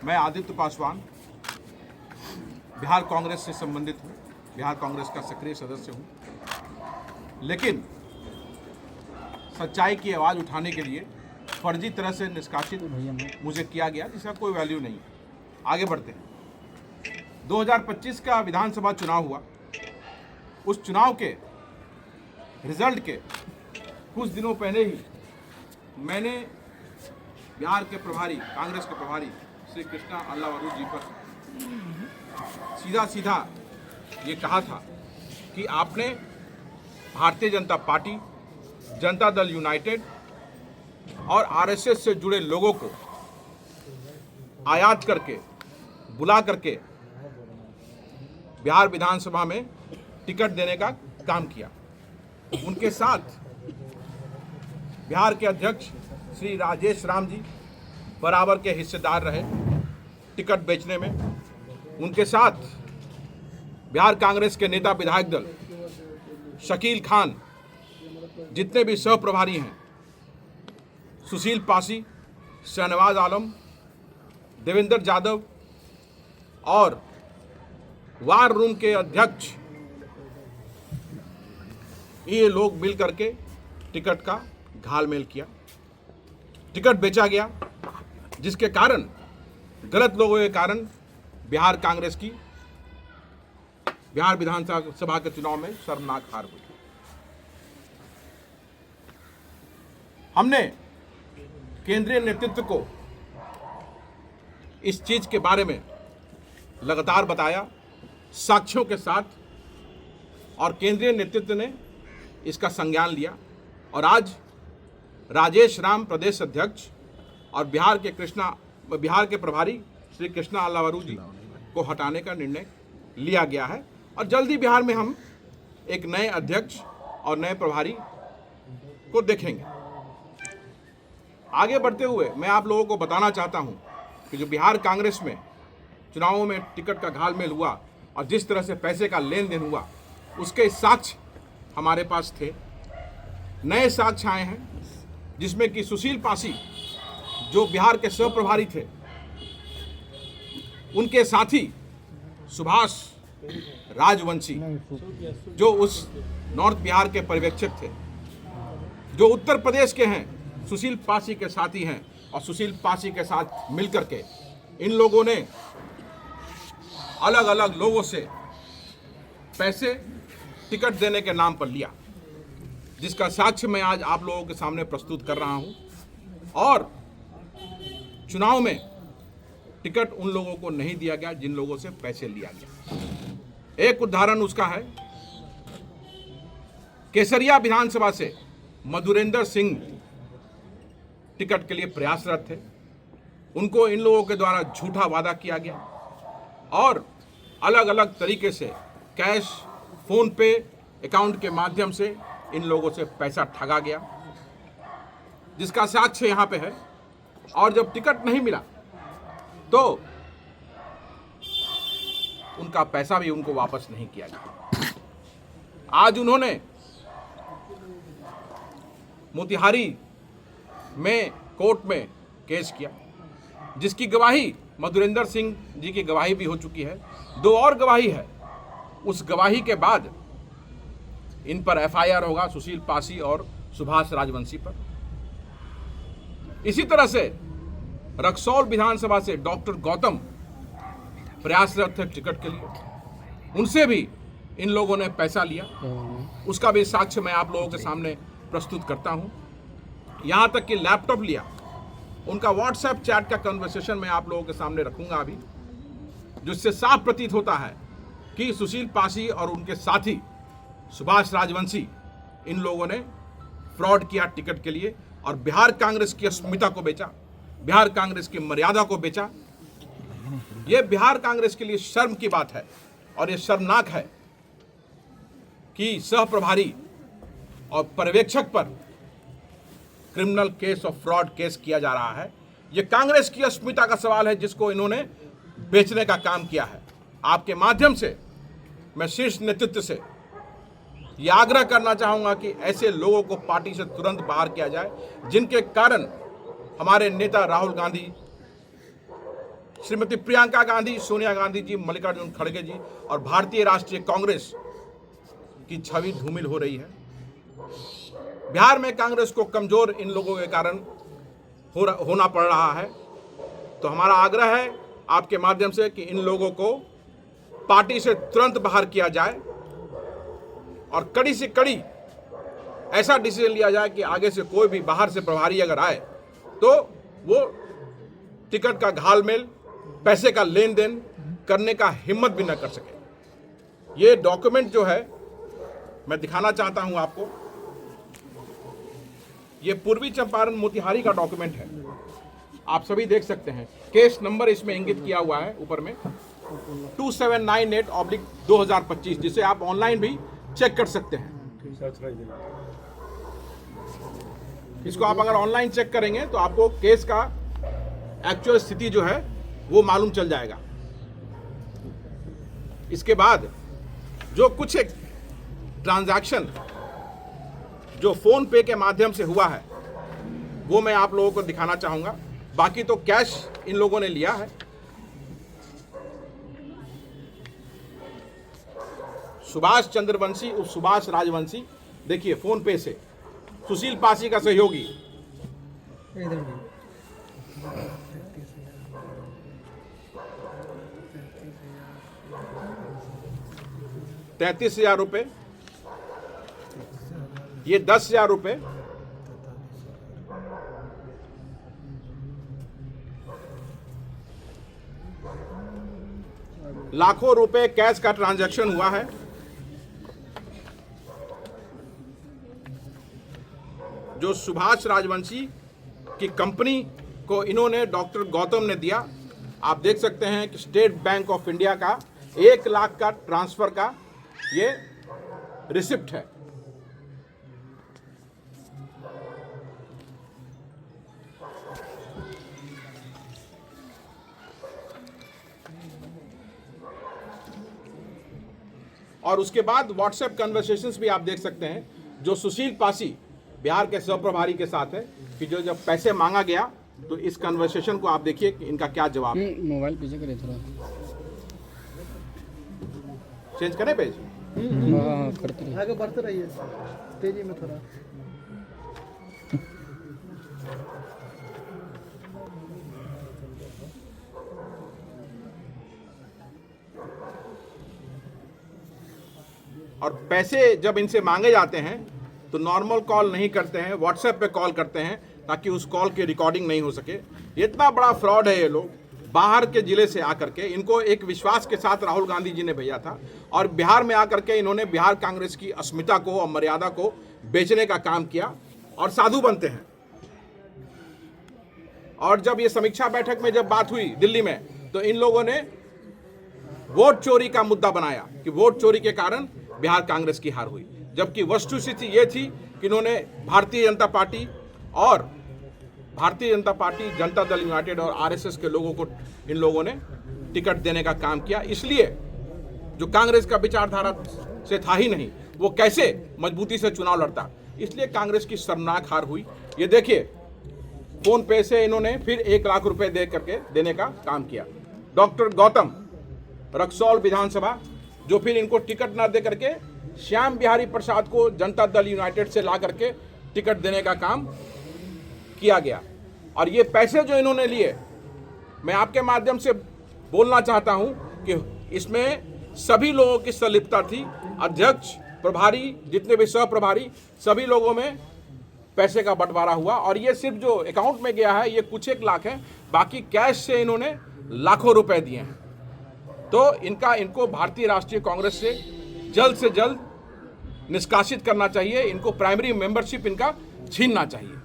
मैं आदित्य पासवान बिहार कांग्रेस से संबंधित हूँ, बिहार कांग्रेस का सक्रिय सदस्य हूँ। लेकिन सच्चाई की आवाज़ उठाने के लिए फर्जी तरह से निष्कासित मुझे किया गया, जिसका कोई वैल्यू नहीं है। आगे बढ़ते हैं। 2025 का विधानसभा चुनाव हुआ। उस चुनाव के रिजल्ट के कुछ दिनों पहले ही मैंने बिहार के प्रभारी, कांग्रेस के प्रभारी श्री कृष्णा अल्लावरू जी पर सीधा सीधा ये कहा था कि आपने भारतीय जनता पार्टी, जनता दल यूनाइटेड और आरएसएस से जुड़े लोगों को आयात करके, बुला करके बिहार विधानसभा में टिकट देने का काम किया। उनके साथ बिहार के अध्यक्ष श्री राजेश राम जी बराबर के हिस्सेदार रहे टिकट बेचने में। उनके साथ बिहार कांग्रेस के नेता विधायक दल शकील खान, जितने भी सह प्रभारी हैं, सुशील पासी, शहनवाज आलम, देवेंद्र यादव और वार रूम के अध्यक्ष, ये लोग मिल करके टिकट का घालमेल किया। टिकट बेचा गया, जिसके कारण, गलत लोगों के कारण बिहार कांग्रेस की बिहार विधानसभा के चुनाव में शर्मनाक हार हुई। हमने केंद्रीय नेतृत्व को इस चीज के बारे में लगातार बताया, साक्ष्यों के साथ, और केंद्रीय नेतृत्व ने इसका संज्ञान लिया। और आज राजेश राम प्रदेश अध्यक्ष और बिहार के प्रभारी श्री कृष्णा अल्लावरू जी को हटाने का निर्णय लिया गया है। और जल्दी बिहार में हम एक नए अध्यक्ष और नए प्रभारी को देखेंगे। आगे बढ़ते हुए मैं आप लोगों को बताना चाहता हूं कि जो बिहार कांग्रेस में चुनावों में टिकट का घालमेल हुआ और जिस तरह से पैसे का लेन देन हुआ, उसके साक्ष्य हमारे पास थे। नए साक्ष्य आए हैं, जिसमें कि सुशील पासी, जो बिहार के सह प्रभारी थे, उनके साथी सुभाष राजवंशी, जो उस नॉर्थ बिहार के पर्यवेक्षक थे, जो उत्तर प्रदेश के हैं, सुशील पासी के साथी हैं। और सुशील पासी के साथ मिलकर के इन लोगों ने अलग अलग लोगों से पैसे टिकट देने के नाम पर लिया, जिसका साक्ष्य मैं आज आप लोगों के सामने प्रस्तुत कर रहा हूं। और चुनाव में टिकट उन लोगों को नहीं दिया गया जिन लोगों से पैसे लिया गया। एक उदाहरण उसका है, केसरिया विधानसभा से मधुरेंद्र सिंह टिकट के लिए प्रयासरत थे। उनको इन लोगों के द्वारा झूठा वादा किया गया और अलग अलग तरीके से कैश, फोन पे अकाउंट के माध्यम से इन लोगों से पैसा ठगा गया, जिसका साक्ष्य यहाँ पे है। और जब टिकट नहीं मिला तो उनका पैसा भी उनको वापस नहीं किया गया। आज उन्होंने मोतिहारी में कोर्ट में केस किया, जिसकी गवाही मधुरेंद्र सिंह जी की गवाही भी हो चुकी है। 2 और गवाही है। उस गवाही के बाद इन पर एफआईआर होगा, सुशील पासी और सुभाष राजवंशी पर। इसी तरह से रक्सौल विधानसभा से डॉक्टर गौतम प्रयासरत थे टिकट के लिए, उनसे भी इन लोगों ने पैसा लिया। उसका भी साक्ष्य मैं आप लोगों के सामने प्रस्तुत करता हूं। यहां तक कि लैपटॉप लिया। उनका व्हाट्सएप चैट का कन्वर्सेशन मैं आप लोगों के सामने रखूंगा अभी, जिससे साफ प्रतीत होता है कि सुशील पासी और उनके साथी सुभाष राजवंशी, इन लोगों ने फ्रॉड किया टिकट के लिए और बिहार कांग्रेस की अस्मिता को बेचा, बिहार कांग्रेस की मर्यादा को बेचा। यह बिहार कांग्रेस के लिए शर्म की बात है और यह शर्मनाक है कि सह प्रभारी और पर्यवेक्षक पर क्रिमिनल केस और फ्रॉड केस किया जा रहा है। यह कांग्रेस की अस्मिता का सवाल है, जिसको इन्होंने बेचने का काम किया है। आपके माध्यम से मैं शीर्ष नेतृत्व से यह आग्रह करना चाहूंगा कि ऐसे लोगों को पार्टी से तुरंत बाहर किया जाए, जिनके कारण हमारे नेता राहुल गांधी श्रीमती प्रियंका गांधी, सोनिया गांधी जी, मल्लिकार्जुन खड़गे जी और भारतीय राष्ट्रीय कांग्रेस की छवि धूमिल हो रही है। बिहार में कांग्रेस को कमजोर इन लोगों के कारण होना पड़ रहा है। तो हमारा आग्रह है आपके माध्यम से कि इन लोगों को पार्टी से तुरंत बाहर किया जाए और कड़ी से कड़ी ऐसा डिसीजन लिया जाए कि आगे से कोई भी बाहर से प्रभारी अगर आए तो वो टिकट का घालमेल, पैसे का लेन देन करने का हिम्मत भी न कर सके। ये डॉक्यूमेंट जो है मैं दिखाना चाहता हूं आपको। ये पूर्वी चंपारण मोतिहारी का डॉक्यूमेंट है, आप सभी देख सकते हैं। केस नंबर इसमें इंगित किया हुआ है ऊपर में 2798/2025, जिसे आप ऑनलाइन भी चेक कर सकते हैं। इसको आप अगर ऑनलाइन चेक करेंगे तो आपको केस का एक्चुअल स्थिति जो है वो मालूम चल जाएगा। इसके बाद जो कुछ एक ट्रांजैक्शन जो फोन पे के माध्यम से हुआ है वो मैं आप लोगों को दिखाना चाहूंगा। बाकी तो कैश इन लोगों ने लिया है। सुभाष चंद्रवंशी उर्फ सुभाष राजवंशी, देखिए फोन पे से सुशील पासी का सहयोगी 33,000 रुपये, ये 10,000 रुपये, लाखों रुपए कैश का ट्रांजैक्शन हुआ है। जो सुभाष राजवंशी की कंपनी को इन्होंने डॉक्टर गौतम ने दिया। आप देख सकते हैं कि स्टेट बैंक ऑफ इंडिया का 1 लाख का ट्रांसफर का ये रिसिप्ट है। और उसके बाद व्हाट्सएप कन्वर्सेशंस भी आप देख सकते हैं जो सुशील पासी बिहार के सह प्रभारी के साथ है कि जो जब पैसे मांगा गया तो इस कन्वर्सेशन को आप देखिए कि इनका क्या जवाब है। मोबाइल पीछे करें थोड़ा, चेंज करें पेज। हाँ करते रहिए, आगे बढ़ते रहिए तेजी में थोड़ा। और पैसे जब इनसे मांगे जाते हैं तो नॉर्मल कॉल नहीं करते हैं, व्हाट्सएप पे कॉल करते हैं ताकि उस कॉल की रिकॉर्डिंग नहीं हो सके। इतना बड़ा फ्रॉड है ये लोग। बाहर के जिले से आकर के इनको एक विश्वास के साथ राहुल गांधी जी ने भेजा था और बिहार में आकर के इन्होंने बिहार कांग्रेस की अस्मिता को और मर्यादा को बेचने का काम किया और साधु बनते हैं। और जब ये समीक्षा बैठक में जब बात हुई दिल्ली में तो इन लोगों ने वोट चोरी का मुद्दा बनाया कि वोट चोरी के कारण बिहार कांग्रेस की हार हुई, जबकि वस्तुस्थिति ये थी कि इन्होंने भारतीय जनता पार्टी, जनता दल यूनाइटेड और आरएसएस के लोगों को इन लोगों ने टिकट देने का काम किया। इसलिए जो कांग्रेस का विचारधारा से था ही नहीं वो कैसे मजबूती से चुनाव लड़ता, इसलिए कांग्रेस की शर्मनाक हार हुई। ये देखिए फोन पे से इन्होंने फिर 1 लाख रुपए दे करके देने का काम किया। डॉक्टर गौतम रक्सौल विधानसभा, जो फिर इनको टिकट ना दे करके श्याम बिहारी प्रसाद को जनता दल यूनाइटेड से ला करके टिकट देने का काम किया गया। और ये पैसे जो इन्होंने लिए, मैं आपके माध्यम से बोलना चाहता हूं कि इसमें सभी लोगों की संलिप्तता थी। अध्यक्ष, प्रभारी, जितने भी सह प्रभारी, सभी लोगों में पैसे का बंटवारा हुआ। और ये सिर्फ जो अकाउंट में गया है ये कुछ 1 लाख है, बाकी कैश से इन्होंने लाखों रुपए दिए हैं। तो इनको भारतीय राष्ट्रीय कांग्रेस से जल्द निष्कासित करना चाहिए। इनको प्राइमरी मेंबरशिप इनका छीनना चाहिए।